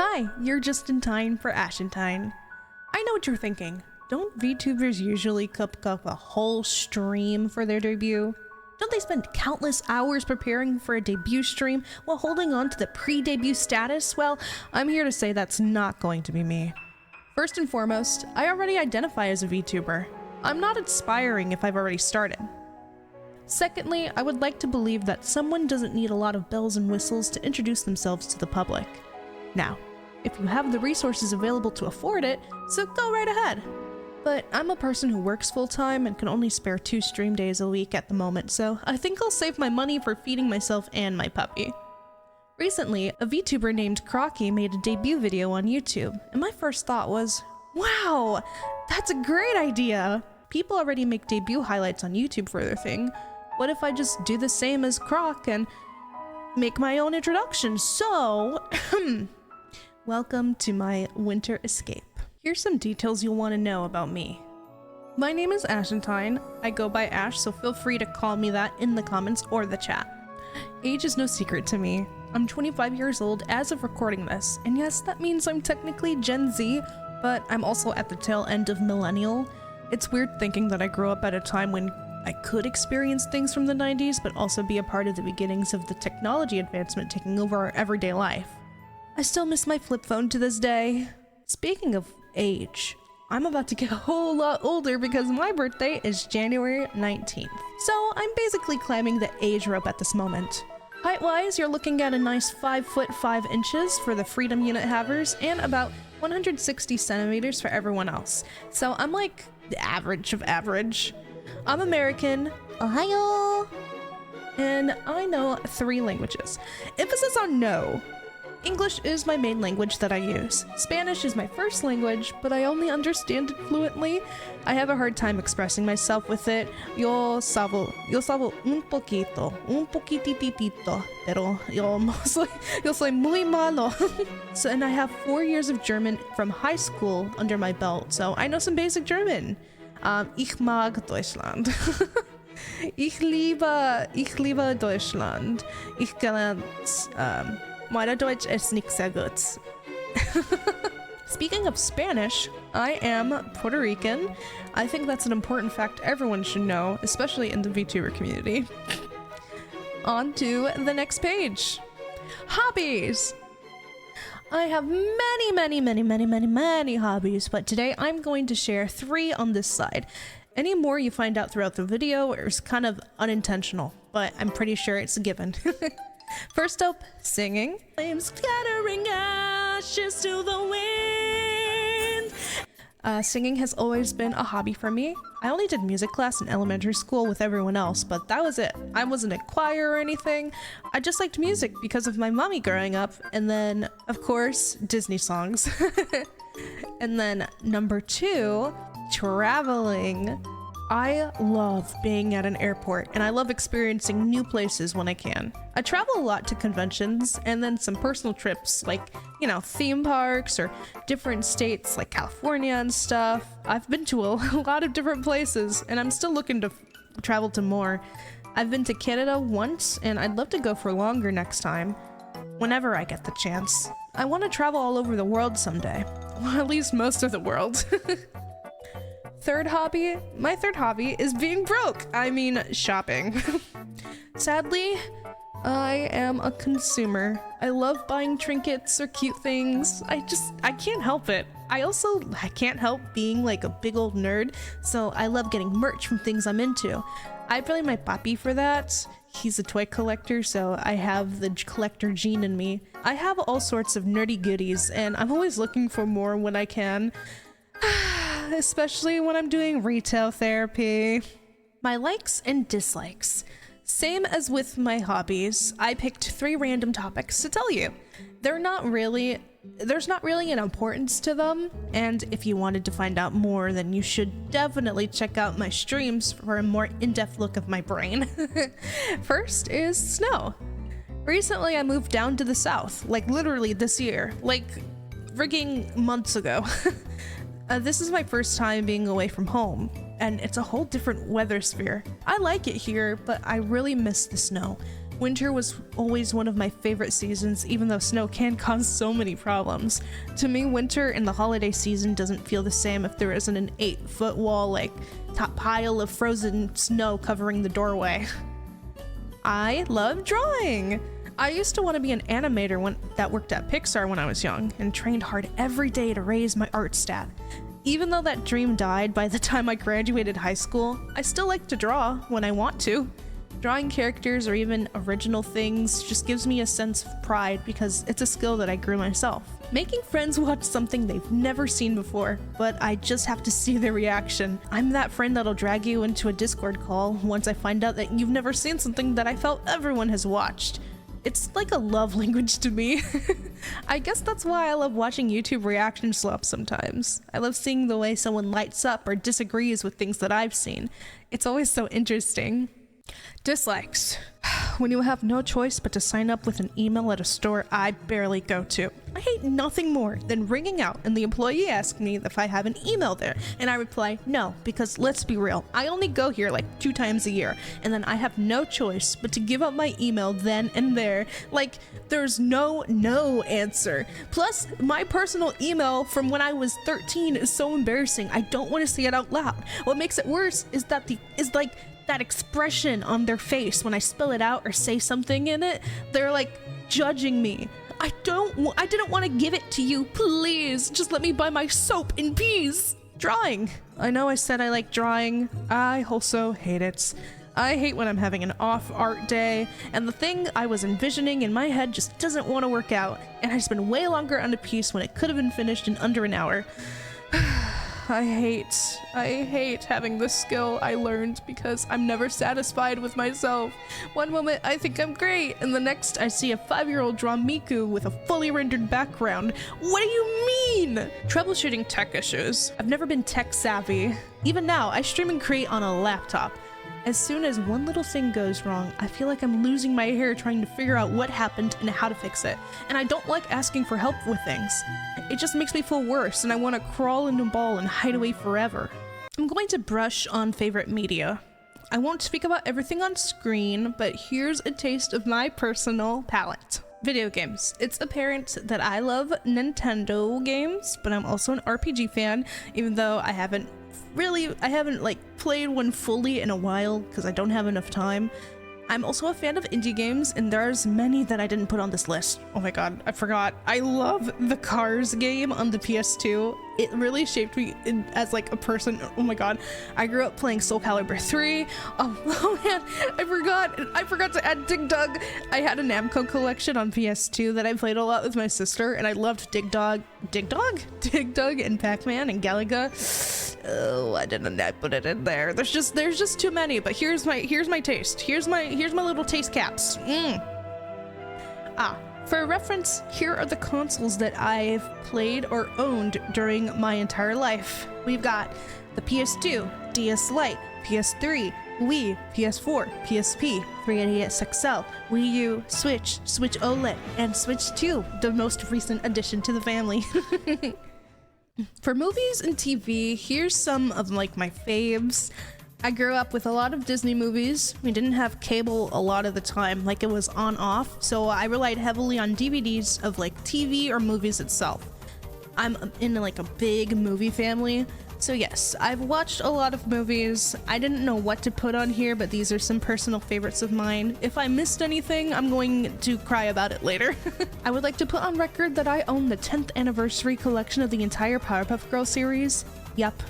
Hi, you're just in time for Ashentine. I know what you're thinking. Don't VTubers usually cook up a whole stream for their debut? Don't they spend countless hours preparing for a debut stream while holding on to the pre-debut status? Well, I'm here to say that's not going to be me. First and foremost, I already identify as a VTuber. I'm not aspiring if I've already started. Secondly, I would like to believe that someone doesn't need a lot of bells and whistles to introduce themselves to the public. Now, if you have the resources available to afford it, so go right ahead. But I'm a person who works full-time and can only spare 2 stream days a week at the moment, so I think I'll save my money for feeding myself and my puppy. Recently, a VTuber named Crocky made a debut video on YouTube, and my first thought was, wow, that's a great idea! People already make debut highlights on YouTube for their thing. What if I just do the same as Croc and make my own introduction? So, welcome to my winter escape. Here's some details you'll want to know about me. My name is Ashentine. I go by Ash, so feel free to call me that in the comments or the chat. Age is no secret to me. I'm 25 years old as of recording this, and yes, that means I'm technically Gen Z, but I'm also at the tail end of millennial. It's weird thinking that I grew up at a time when I could experience things from the 90s, but also be a part of the beginnings of the technology advancement taking over our everyday life. I still miss my flip phone to this day. Speaking of age, I'm about to get a whole lot older because my birthday is January 19th. So I'm basically climbing the age rope at this moment. Height-wise, you're looking at a nice 5 foot 5 inches for the Freedom Unit havers and about 160 centimeters for everyone else. So I'm like the average of average. I'm American, Ohio, and I know 3 languages. Emphasis on no. English is my main language that I use. Spanish is my first language, but I only understand it fluently. I have a hard time expressing myself with it. Yo sabo un poquititito, pero yo soy muy malo. So, and I have 4 years of German from high school under my belt, so I know some basic German. Ich mag Deutschland. Ich liebe Deutschland. Ich kann Meine Deutsch ist nicht sehr gut. Speaking of Spanish, I am Puerto Rican. I think that's an important fact everyone should know, especially in the VTuber community. On to the next page. Hobbies! I have many hobbies, but today I'm going to share 3 on this side. Any more you find out throughout the video is kind of unintentional, but I'm pretty sure it's a given. First up, singing. I'm scattering ashes to the wind. Singing has always been a hobby for me. I only did music class in elementary school with everyone else, but that was it. I wasn't a choir or anything. I just liked music because of my mommy growing up, and then, of course, Disney songs. And then number 2, traveling. I love being at an airport, and I love experiencing new places when I can. I travel a lot to conventions, and then some personal trips, like, you know, theme parks or different states like California and stuff. I've been to a lot of different places, and I'm still looking to travel to more. I've been to Canada once, and I'd love to go for longer next time, whenever I get the chance. I want to travel all over the world someday, well, at least most of the world. Third hobby? My third hobby is being broke. I mean, shopping. Sadly, I am a consumer. I love buying trinkets or cute things. I can't help it. I can't help being like a big old nerd, so I love getting merch from things I'm into. I blame my papi for that. He's a toy collector, so I have the collector gene in me. I have all sorts of nerdy goodies, and I'm always looking for more when I can. Especially when I'm doing retail therapy. My likes and dislikes. Same as with my hobbies, I picked 3 random topics to tell you. There's not really an importance to them, and if you wanted to find out more, then you should definitely check out my streams for a more in-depth look of my brain. First is snow. Recently I moved down to the south, like literally this year, like frigging months ago. This is my first time being away from home, and it's a whole different weather sphere. I like it here, but I really miss the snow. Winter was always one of my favorite seasons, even though snow can cause so many problems. To me, winter in the holiday season doesn't feel the same if there isn't an 8-foot wall, like top pile of frozen snow covering the doorway. I love drawing! I used to want to be an animator that worked at Pixar when I was young, and trained hard every day to raise my art stat. Even though that dream died by the time I graduated high school, I still like to draw when I want to. Drawing characters or even original things just gives me a sense of pride because it's a skill that I grew myself. Making friends watch something they've never seen before, but I just have to see their reaction. I'm that friend that'll drag you into a Discord call once I find out that you've never seen something that I felt everyone has watched. It's like a love language to me. I guess that's why I love watching YouTube reaction swaps sometimes. I love seeing the way someone lights up or disagrees with things that I've seen. It's always so interesting. Dislikes. When you have no choice but to sign up with an email at a store I barely go to. I hate nothing more than ringing out and the employee asks me if I have an email there, and I reply no, because let's be real, I only go here like 2 times a year, and then I have no choice but to give up my email then and there. Like, there's no answer. Plus, my personal email from when I was 13 is so embarrassing, I don't want to say it out loud. What makes it worse is that that expression on their face when I spell it out or say something in it. They're like judging me. I didn't want to give it to you. Please, just let me buy my soap in peace. Drawing. I know I said I like drawing. I also hate it. I hate when I'm having an off art day, and the thing I was envisioning in my head just doesn't want to work out, and I spend way longer on a piece when it could have been finished in under an hour. I hate having this skill I learned because I'm never satisfied with myself. One moment I think I'm great, and the next I see a 5-year-old draw Miku with a fully rendered background. What do you mean? Troubleshooting tech issues. I've never been tech savvy. Even now, I stream and create on a laptop. As soon as one little thing goes wrong, I feel like I'm losing my hair trying to figure out what happened and how to fix it. And I don't like asking for help with things. It just makes me feel worse, and I want to crawl in a ball and hide away forever. I'm going to brush on favorite media. I won't speak about everything on screen, but here's a taste of my personal palette. Video games. It's apparent that I love Nintendo games, but I'm also an RPG fan, even though I haven't like played one fully in a while because I don't have enough time. I'm also a fan of indie games, and there's many that I didn't put on this list. Oh my god, I forgot. I love the Cars game on the PS2. It really shaped me as like a person. Oh my god. I grew up playing Soul Calibur 3. Oh man, I forgot to add Dig Dug. I had a Namco collection on PS2 that I played a lot with my sister, and I loved Dig Dug and Pac-Man and Galaga. Oh, I didn't put it in there. There's just too many, but here's my taste. Here's my little taste caps. For reference, here are the consoles that I've played or owned during my entire life. We've got the PS2, DS Lite, PS3, Wii, PS4, PSP, 3DS XL, Wii U, Switch, Switch OLED, and Switch 2, the most recent addition to the family. For movies and TV, here's some of like my faves. I grew up with a lot of Disney movies. We didn't have cable a lot of the time, like it was on off, so I relied heavily on DVDs of like TV or movies itself. I'm in like a big movie family, so yes, I've watched a lot of movies. I didn't know what to put on here, but these are some personal favorites of mine. If I missed anything, I'm going to cry about it later. I would like to put on record that I own the 10th anniversary collection of the entire Powerpuff Girls series. Yep.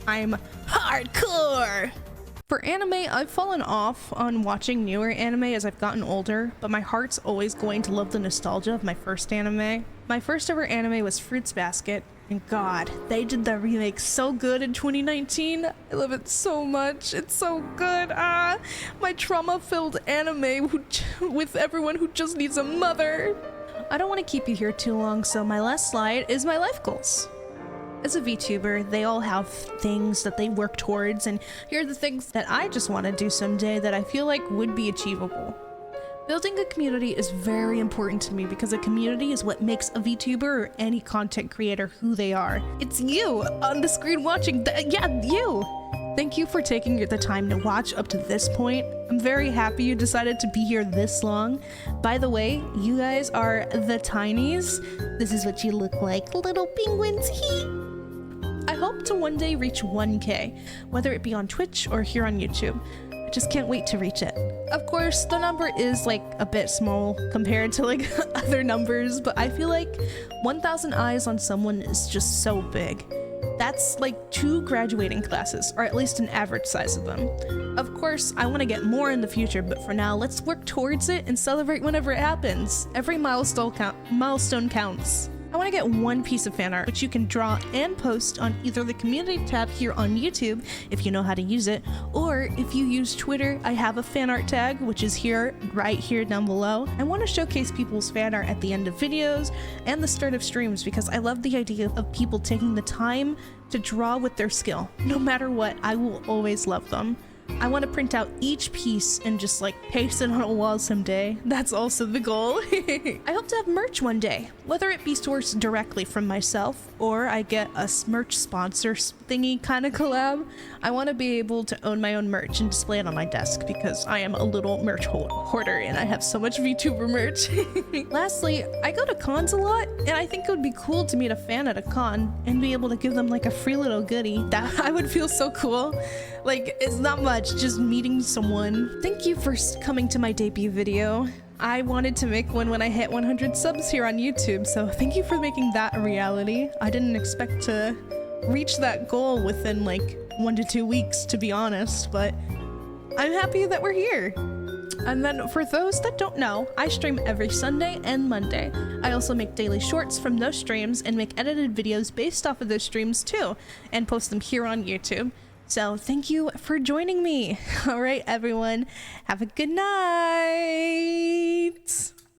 I'm hardcore! For anime, I've fallen off on watching newer anime as I've gotten older, but my heart's always going to love the nostalgia of my first anime. My first ever anime was Fruits Basket, and god, they did the remake so good in 2019. I love it so much. It's so good. My trauma-filled anime with everyone who just needs a mother. I don't want to keep you here too long, so my last slide is my life goals. As a VTuber, they all have things that they work towards, and here are the things that I just want to do someday that I feel like would be achievable. Building a community is very important to me because a community is what makes a VTuber or any content creator who they are. It's you on the screen watching, yeah, you! Thank you for taking the time to watch up to this point. I'm very happy you decided to be here this long. By the way, you guys are the tinies. This is what you look like, little penguins. I hope to one day reach 1K, whether it be on Twitch or here on YouTube. I just can't wait to reach it. Of course, the number is like a bit small compared to like other numbers, but I feel like 1,000 eyes on someone is just so big. That's like 2 graduating classes, or at least an average size of them. Of course, I want to get more in the future, but for now, let's work towards it and celebrate whenever it happens. Every milestone counts. I want to get one piece of fan art, which you can draw and post on either the community tab here on YouTube, if you know how to use it, or if you use Twitter, I have a fan art tag, which is here, right here down below. I want to showcase people's fan art at the end of videos and the start of streams because I love the idea of people taking the time to draw with their skill. No matter what, I will always love them. I want to print out each piece and just like paste it on a wall someday. That's also the goal. I hope to have merch one day, whether it be sourced directly from myself or I get a merch sponsor thingy kind of collab. I want to be able to own my own merch and display it on my desk because I am a little merch hoarder and I have so much VTuber merch. Lastly, I go to cons a lot and I think it would be cool to meet a fan at a con and be able to give them like a free little goodie. That I would feel so cool. Like, it's not much, just meeting someone. Thank you for coming to my debut video. I wanted to make one when I hit 100 subs here on YouTube, so thank you for making that a reality. I didn't expect to reach that goal within like 1 to 2 weeks, to be honest, but I'm happy that we're here. And then for those that don't know, I stream every Sunday and Monday. I also make daily shorts from those streams and make edited videos based off of those streams too, and post them here on YouTube. So thank you for joining me. All right, everyone, have a good night.